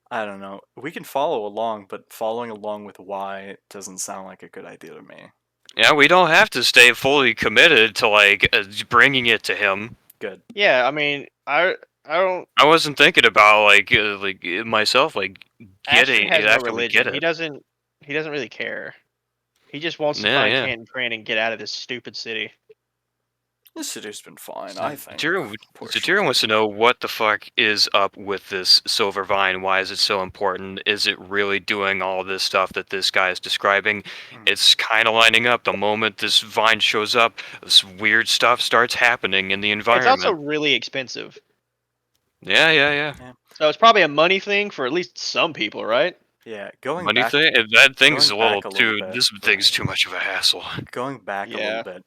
I don't know. We can follow along, but following along with why doesn't sound like a good idea to me. Yeah, we don't have to stay fully committed to like bringing it to him. Good. Yeah, I mean, I don't. I wasn't thinking about myself like Astrid getting it has no after we get religion. it. He doesn't really care. He just wants to Yeah, find yeah. Canton Crane and get out of this stupid city. This city's been fine, I think, Zatira personally. wants to know what the fuck is up with this silver vine. Why is it so important? Is it really doing all this stuff that this guy is describing? Hmm. It's kind of lining up. The moment this vine shows up, this weird stuff starts happening in the It's also environment. really expensive, Yeah, yeah, yeah. Yeah. so it's probably a money thing for at least some people, right? Yeah. Money thing? That thing's Going a back little a little too. bit. This thing's too much of a hassle. Going back a little Yeah, bit.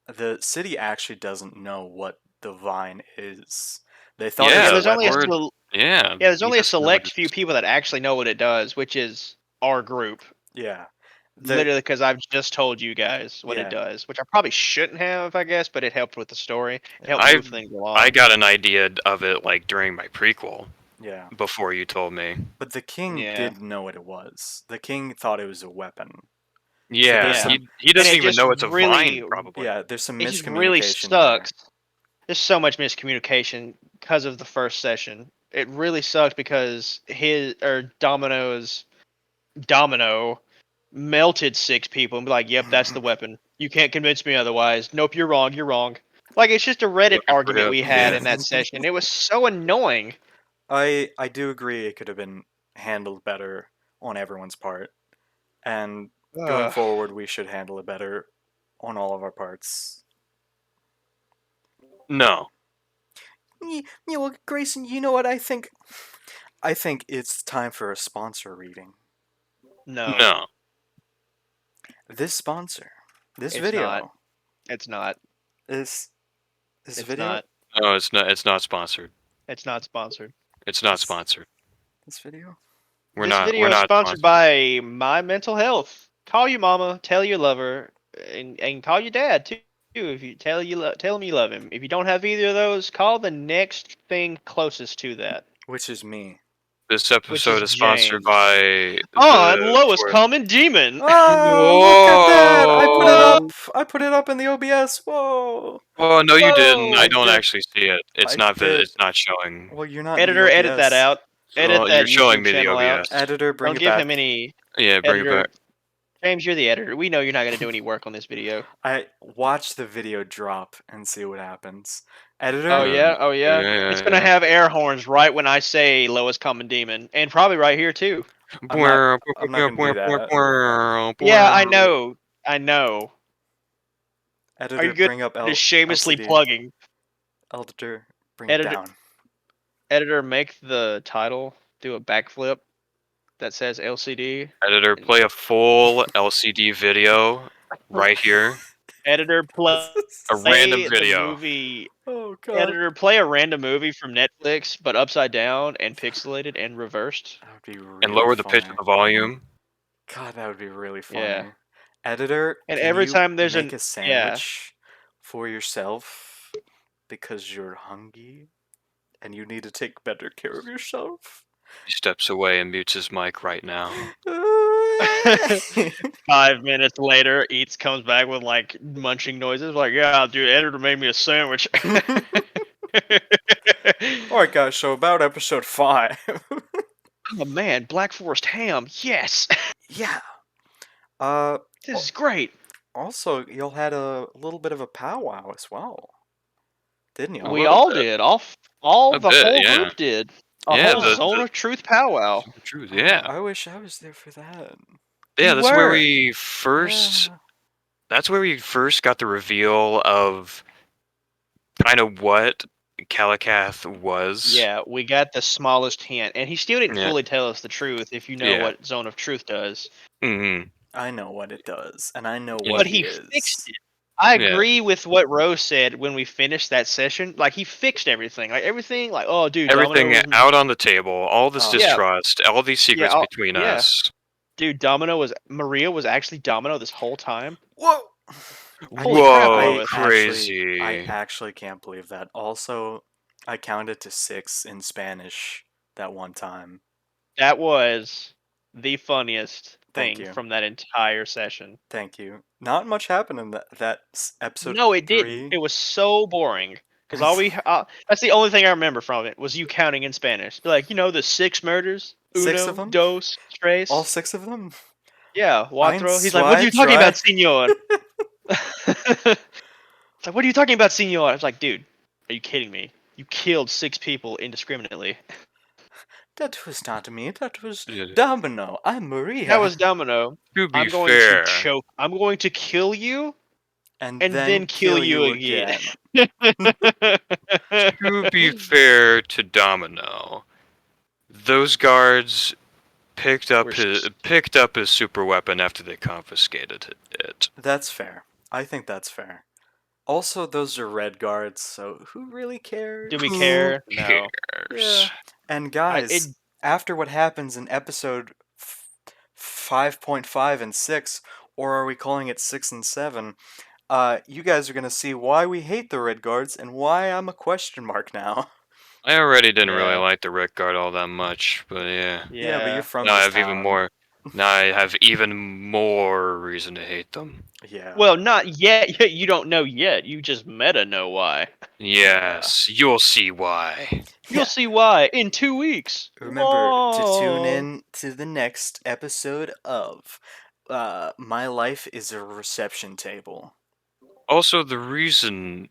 The city actually doesn't know what the vine is. They thought it was yeah. Yeah, a There's only we're weapon. yeah. there's We only a just know select few people that actually know what it does, which is our group. Yeah. The Literally, because I've just told you guys what it yeah. does, which I probably shouldn't have, I guess, but it helped with the story. It Yeah. helped I move things I along. got an idea of it like during my prequel Yeah. before you told me. But the king Yeah, did know what it was. The king thought it was a weapon. So there's Yeah, yeah. some he And doesn't it even just know it's a vine, really, probably. yeah, there's some it just really miscommunication there. sucks. There's so much miscommunication because of the first session. It really sucks because Domino melted 6 people and be like, "Yep, that's the weapon. You can't convince me otherwise. Nope, you're wrong. You're wrong." Like it's just a Yeah, Reddit I argument forgot. we had Yeah. in that session. It was so annoying. I do agree it could have been handled better on everyone's part. And going Ugh. forward we should handle it better on all of our parts. No, Well, Grayson, you know what I think? I think it's time for a sponsor reading. No, no. This sponsor, this it's not. video, It's not. is this It's video, not. No, it's not. It's not sponsored. It's not sponsored. It's not this sponsored. this video. This We're video is not sponsored sponsored. by My Mental Health. Call your mama, tell your lover, and call your dad too. If you tell him you love him. If you don't have either of those, call the next thing closest to that, Which is me. This which is episode is sponsored James. by On the Lowest for. Common Demon. Oh, look at that! I put it Whoa! up. I put it up in the OBS. Whoa! Oh no, you didn't. I I Whoa! don't did. actually see it. I did. It's not showing. Well, you're not in the Editor, edit that OBS. out. Edit Well, you're that showing YouTube me the channel out. OBS. Editor, bring Don't it give him back. any Yeah, bring it editor. back. James, you're the editor. We know you're not going to do any work on this video. I watch the video drop and see what happens. Oh Editor, yeah, oh Yeah, yeah. It's yeah, gonna yeah. have air horns right when I say lowest common demon, and probably right here too. I'm not. I'm not gonna do that. Yeah, I know. I know. Are Editor, you good bring up at shamelessly LCD. plugging? Editor, bring it Editor, down. editor, make the title do a backflip that says LCD. Editor, And play a full LCD video right here. editor, A random play the video. movie. Oh god, Editor, play a random movie from Netflix, but upside down and pixelated and reversed. that would be And really lower the pitch of funny. the volume. God, that would be really Yeah. funny. Editor, And can every you time there's make an a yeah, sandwich for yourself because you're hungry and you need to take better care of yourself? He steps away and mutes his mic right now. 5 minutes later, Eats comes back with like munching noises. Like, yeah, dude, editor made me a sandwich. Alright, guys, so about episode 5. Oh man, Black Forest ham. Yes, Yeah. Uh, this is great. Also, y'all had a little bit of a powwow as well, didn't A We y'all? little all bit. did. All A the bit, whole yeah. group did. A Yeah, whole Oh, zone of truth powwow. the truth, oh, yeah. I wish I was there for that. Yeah, You that's where were. we first Yeah. that's where we first got the reveal of kind of what Kalakath was. Yeah, we got the smallest hint, and he still didn't Yeah. fully tell us the truth. If you know Yeah. what zone of truth does. Mm-hmm. I know what it does, and I know Yeah. what But he he fixed is. it. I Yeah. agree with what Rose said when we finished that session. Like he fixed everything. Like everything. Like oh, dude, Domino Everything was out on the table, all this Oh, yeah, distrust, all these yeah, secrets between yeah. us. Dude, Domino was Maria was actually Domino this whole time. whoa! Holy crap, Whoa, Lois. I crazy. actually can't believe that. Also, I counted to 6 in Spanish that one time. That was the funniest Thank thing you. from that entire session. Thank you. Not much happened in episode No, it didn't. 3. It was so boring. Because that's the only thing I remember from it was you counting in Spanish. Like, the 6 murders, 6 of uno, them? dos, All tres. 6 of them? Yeah, Ein, cuatro. He's like, what are zwei, you talking drei. about, senor? It's like, what are you talking about, senor? I was like, dude, are you kidding me? You killed 6 people indiscriminately. That was not me. That was Yeah. Domino. I'm That Maria. was Domino. To be I'm going to fair, choke. I'm going to kill you And and then then kill kill you you again. again. to be fair to Domino, those guards We're picked up his super weapon after they confiscated it. That's fair. I think that's fair. Also, those are red guards, so who really cares? Do we Who care? No. Yeah. cares? And It guys, after what happens in episode 5.5 and 6, or are we calling it 6 and 7? You guys are gonna see why we hate the red guards and why I'm a question mark now. I already didn't really yeah. like the Rick Guard all that much, but yeah. Yeah, but you're Yeah. from Now I this have even town. more. Now I have even more reason to hate them. Yeah. Well, not yet. You don't know yet. You just meta know why. Yeah. Yes, you'll see why. You'll Yeah. see why in 2 weeks. Remember to tune Whoa. in to the next episode of My Life is a Reception Table. Also, the reasoning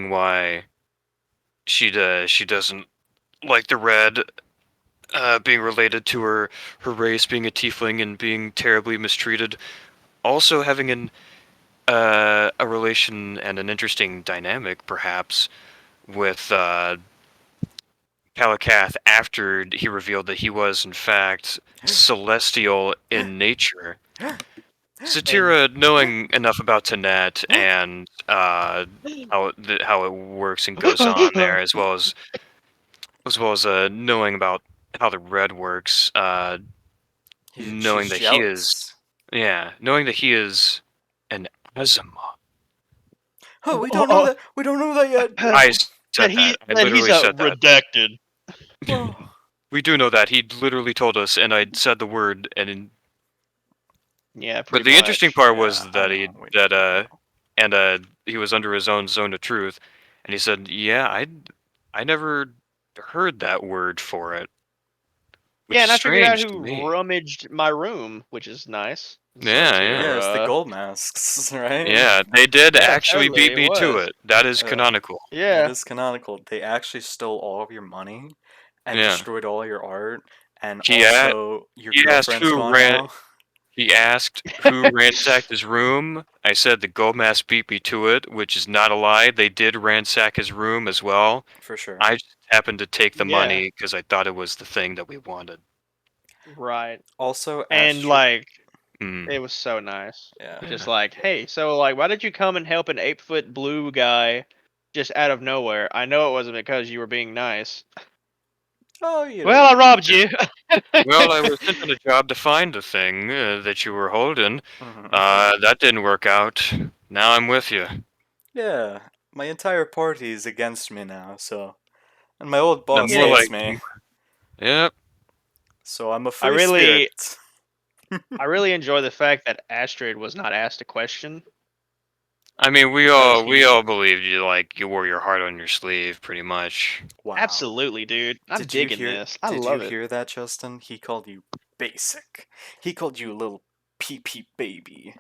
why she doesn't like the red, being related to her race, being a tiefling, and being terribly mistreated. Also, having a relation and an interesting dynamic, perhaps, with Kalakath after he revealed that he was, in fact, celestial in nature. And Satira, knowing enough about Tanet and how it works and goes on there, as well as knowing about how the red works, knowing she's that he is, jealous. yeah, knowing that he is an Azima. Oh, we don't know that. We don't know that yet. I that said he that. I that he's literally a said that. redacted. Oh, We do know that. He literally told us, and I said the word, Yeah, but pretty the interesting much. part yeah, was I that know. We know. he was under his own zone of truth, and he said, "Yeah, I never heard that word for it, which Yeah, is and I figured out strange to who me." rummaged my room, which is nice. Yeah, yeah, Yeah, it's the Satira. gold masks, right? yeah. They did Yeah, actually totally. beat It me to was. it. That is Uh, canonical. that Yeah. is canonical. They actually stole all of your money and Yeah, destroyed all your art and He a- also your he asked girlfriend's gone now. he asked who ransacked his room. I said the Gomez beat me to it, which is not a lie. They did ransack his room as well. For sure. I just happened to take the Yeah, money because I thought it was the thing that we wanted. right. Also, And Astrid. like, Hmm. it was so nice. Yeah. Just like, hey, so like, why did you come and help an 8-foot blue guy just out of nowhere? I know it wasn't because you were being nice. Oh, you Well, know. I robbed you. Well, I was sent on a job to find the thing that you were holding. Hmm. That didn't work out. Now I'm with you. Yeah. My entire party is against me now, so. And my old No, boss Get more it? hates like, me, yep. so I'm a I free spirit. really, I really enjoy the fact that Astrid was not asked a question I mean, because we he all believed you, like you wore your heart on your sleeve, pretty much. Wow. absolutely, dude. I'm Did you digging hear this. I did you love it. hear that, Justin? He called you basic. He called you a little pee pee baby.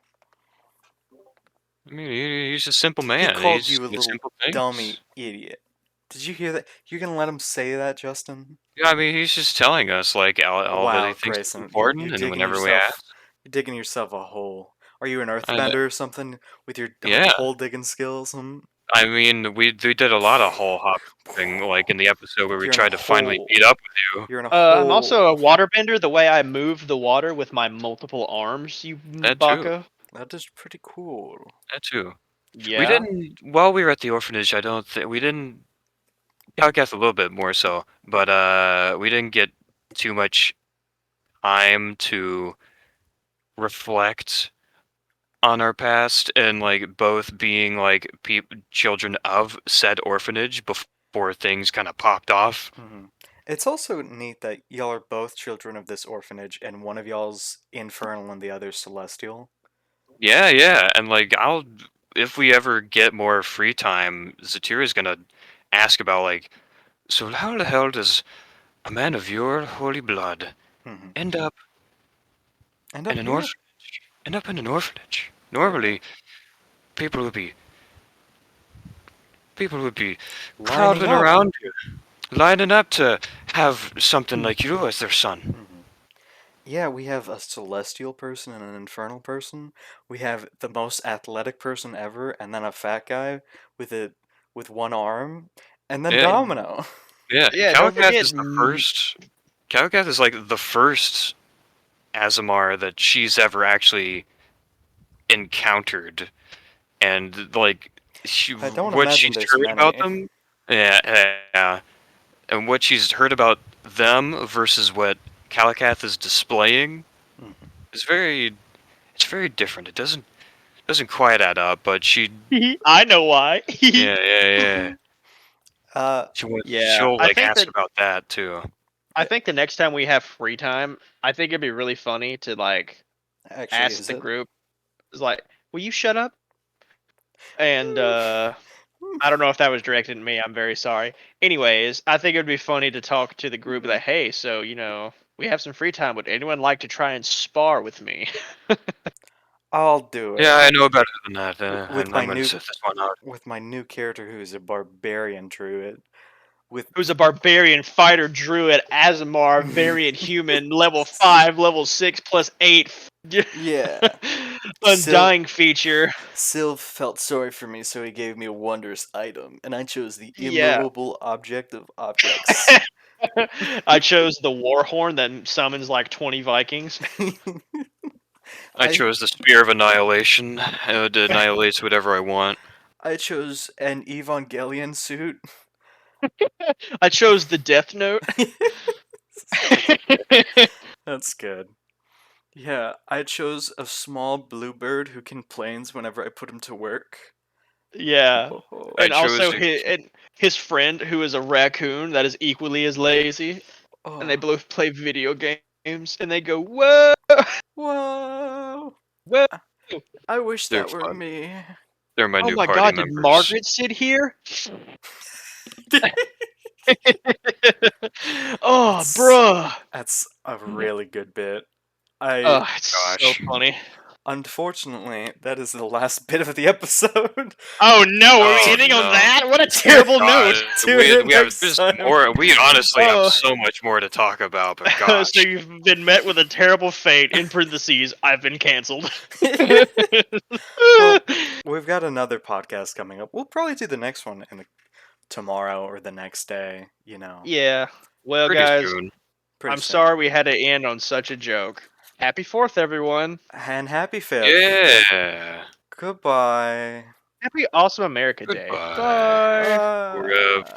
I mean, he's a simple He man. called He's you a the little simple things. dummy idiot. Did you hear that? You're gonna let him say that, Justin? Yeah, I mean, he's just telling us like all that he Wow, thinks is Grayson, you're important, and digging whenever we yourself ask, you're digging yourself a hole. Are you an I, earthbender or something with your yeah, hole digging skills? Hmm? I mean, we did a lot of hole hopping, like in the episode where we You're in a tried to finally hole. meet up with you. You're in a I'm also a hole. waterbender. The way I move the water with my multiple arms, you That too. baka. That is pretty cool. That too. We Yeah. didn't while we were at the orphanage. I don't think we didn't. I guess a little bit more so, but we didn't get too much time to reflect on our past and like both being like children of said orphanage before things kind of popped off. Hmm. It's also neat that y'all are both children of this orphanage, and one of y'all's infernal and the other's celestial. Yeah, yeah, and like I'll if we ever get more free time, Zatira's gonna ask about like, so how the hell does a man of your holy blood Hmm. end up End in up an here. orphanage? End up in an orphanage. Yeah. Normally, people would be people would be Lining crowding up. around you, lining up to have something like you as their son. Hmm. Yeah, we have a celestial person and an infernal person. We have the most athletic person ever, and then a fat guy with a with one arm, and then Yeah, And Domino. yeah. yeah, don't Cowcath forget. is the first. Cowcath is like the first Azamar that she's ever actually encountered, and like I don't what imagine she's there's heard about many. them, yeah, and what she's heard about them versus what Calicath is displaying Mhm. is it's very different. It doesn't quite add up, but she, I know why. yeah, yeah, yeah. Uh, Yeah, She'll like ask about that too. I I, think the next time we have free time, I think it'd be really funny to like actually, ask is the it? group, is like, "Will you shut up?" And I don't know if that was directed at me. I'm very sorry. Anyways, I think it'd be funny to talk to the group that, hey, so we have some free time. Would anyone like to try and spar with me? I'll do Yeah, it I know better than that. with my I'm gonna new sit this one out. character who's a barbarian druid with Who's a barbarian fighter druid, Azamar, variant human, level 5, level 6 plus 8, yeah. Sil undying feature. Sylv felt sorry for me, so he gave me a wondrous item, and I chose the Yeah. immovable object of objects. I chose the war horn that summons like 20 Vikings. I I chose the Spear of Annihilation. It annihilates whatever I want. I chose an Evangelion suit. I chose the Death Note. That's good. Yeah, I chose a small bluebird who can planes whenever I put him to work. Yeah. I And chose also to. his friend who is a raccoon that is equally as lazy, and they Oh, both play video games, and they go, "Whoa, whoa! whoa! I wish They're that were fun. me. They're my Oh new my party God, did members. Margaret sit here?" Oh, That's bruh. that's a really good bit. I Oh, it's so Gosh. funny. Unfortunately, that is the last bit of the episode. Oh no, we're Oh ending on no. that? What a terrible note. God, Tune in we have next there's time. more. We honestly have Oh. so much more to talk about, but So gosh. you've been met with a terrible fate. In parentheses, I've been canceled. Well, we've got another podcast coming up. We'll probably do the next one tomorrow or the next day. Yeah. Well, Pretty guys, soon. Pretty I'm soon. sorry we had to end on such a joke. Happy 4th, everyone. And happy 5th. Yeah. Goodbye. Happy Awesome America Day. Goodbye. Bye. We're Bye.